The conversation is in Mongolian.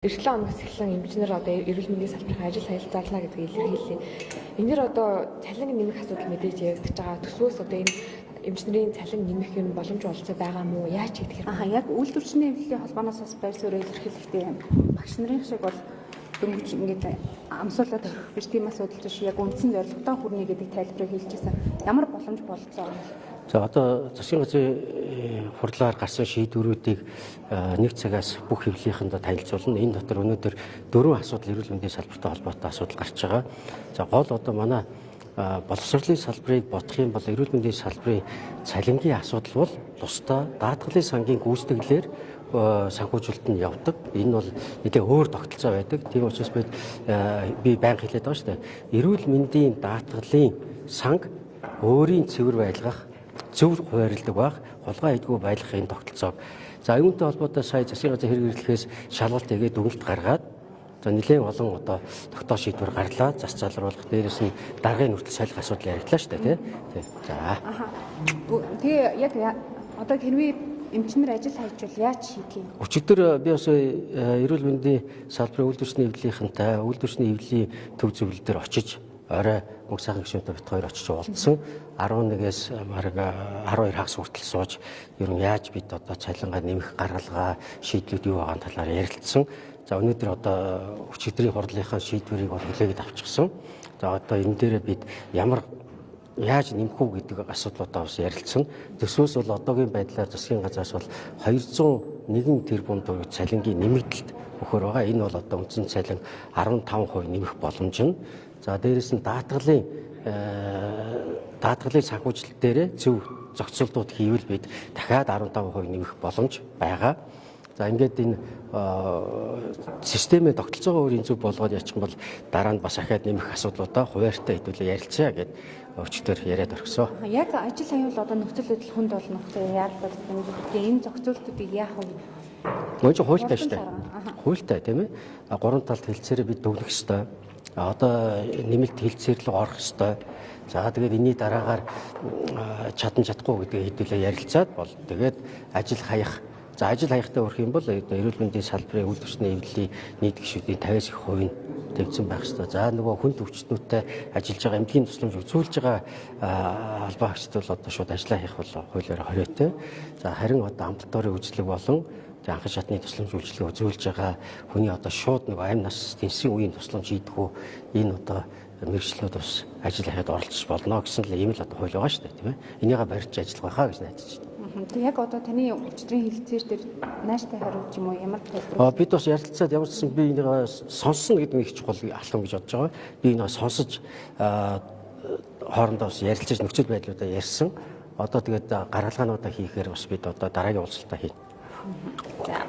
Эрхлэн оноос эхлэн эмчнэр одоо эрүүл мэндийн салбарын ажил хаялцаалаа гэдгийг илэрхийлээ. Энэ дэр одоо цалин нэмэх асуудал мэдээж яригдж байгаа. Төсвөөс одоо энэ эмчнэрийн цалин нэмэх юм боломж олцоо байгаа мó? Яаж хийх хэрэг? Яг үйлдвэрчний эвлэлийн холбооноос бас байр суурь илэрхийлэхдээ багш нарын шиг бол дөнгөж ингээд амсуулаад өрөх биш тийм асуудал биш. Яг үндсэн зорилготой хүрнэ гэдэг тайлбарыг хэлжсэн. Ямар боломж болцоо? За одоо засгийн газрын хурлаар гарсан шийдвэрүүдийг нэг цагаас бүх хэвлэлийнхэндээ танилцуулна. Энэ дотор өнөөдөр 4 асуудал эрүүл мэндийн салбартай холбоотой асуудал гарч байгаа. За гол одоо манай боловсролын салбарыг бодох юм бол эрүүл мэндийн салбарын цалингийн асуудал бол тусдаа даатгалын сангийн гүйцэтгэлээр санхүүжилт нь явдаг. Энэ бол нэлээ өөр тогтолцоо байдаг. Тийм учраас би байнга хэлээд байгаа шүү дээ. Эрүүл мэндийн даатгалын санг өөрийн цэвэр байлгах, зөв хуваарлдаг байх, хулгай хийдгүү байлгахын тогтолцоог. За үүнтэй холбоотой сая засгийн газрын хэрэг эрхлэхээс шалгалт хийгээд дүгнэлт гаргаад за нэлээд олон одоо тогтоох шийдвэр гарлаа. Зас залруулах, дээрээс нь даргын хүртэл солих асуудал яриглаа шүү дээ, тий. За. Тэгээ яг одоо хэрвээ эмчнэр ажил хайчвал яаж хийх юм? Өчигдөр би бас эрүүл мэндийн салбарын үйлдвэрчний эвлэлийнхэнтэй үйлдвэрчний эвлэлийн төв зөвлөл дээр очиж орой мөнгө сайхан гишүүнтэй бит хоёр очиж уулзсан. 11-ээс бараг 12 хагас хүртэл сууж ер нь яаж бид одоо цалингаа нэмэх гаргалгаа шийдлүүд юу байгаа талаар ярилцсан. За өнөөдөр одоо өчигдрийн хурлынхаа шийдвэрийг бол хүлээгээд авчихсан. За одоо энэ дээрээ бид яаж нэмэх үү гэдэг асуудлуудаа бас ярилцсан. Төсвөөс бол одоогийн байдлаар засгийн газраас бол 201 тэрбум төгрөг цалингийн нэмэгдэлт өгөхөр байгаа. Энэ бол одоо үндсэн цалин 15% нэмэх боломж нь. За дээрэс нь даатгалын санхүүжилт дээрээ зөв зохицуултууд хийвэл бид дахиад 15% нэмэх боломж байгаа. За ингээд энэ системээ тогтолцоогоо өөрийн зөв болгоод яачих юм бол дараа нь бас ахаад нэмэх асуудлуудаа хуваарьтай хэдүүлээ ярилцъя гэд өчтөр яриад орхисон. Яг ажил аюул одоо нөхцөл байдал хүнд болно гэдэг яагаад энэ зохицуултуудыг яах вэ? Мөн ч хуультай шүү дээ. Хуультай тийм ээ. 3 талд хэлцээрээ бид дүгнэх ёстой. Одоо нэмэлт хэлцээрлэг орох ёстой. За тэгээд энэний дараагаар чадахгүй гэдгийг хэдүүлээ ярилцаад бол тэгээд ажил хаях. За ажил хаягтай өрөх юм бол эрүүл мэндийн салбарын үйлдвэрчний эвлэлийн нийт гишүүдийн 50-аас их хувь нь төвцөн байх ёстой. За нөгөө хүн төвчнүүтэй ажиллаж байгаа эмнэлгийн тусламж үзүүлж байгаа албан хаагчид бол одоо шууд ажиллаа хийх бол хуулиар хориотой. За харин одоо амбулаторийн үйлчлэг болон анхан шатны тусламж үйлчлэгээ үзүүлж байгаа хүний одоо шууд нөгөө амь нас тэнцсэн үеийн тусламж хийдгүү энэ одоо мэргэжлүүд бас ажил хийхэд оролцож болно гэсэн л ийм л одоо хууль байгаа шүү дээ, тийм ээ. Энийгээ барьж ажиллах байхаа гэж найдаж байна. Яг одоо таны өчигдрийн хэлэлцээр дээр нааштай хариулж юм уу? Ямар тайлбар? Бид бас ярилцаад ямар ч гэсэн би энийг сонсно гэдэг нь их чухал алхам гэж бодож байгаа. Би энийг сонсож хоорондоо бас ярилцаж нөхцөл байдлуудаа ярьсан. Одоо тэгээд гаргалгаануудаа хийхээр бас бид одоо дараагийн уулзалтаа хийнэ. За.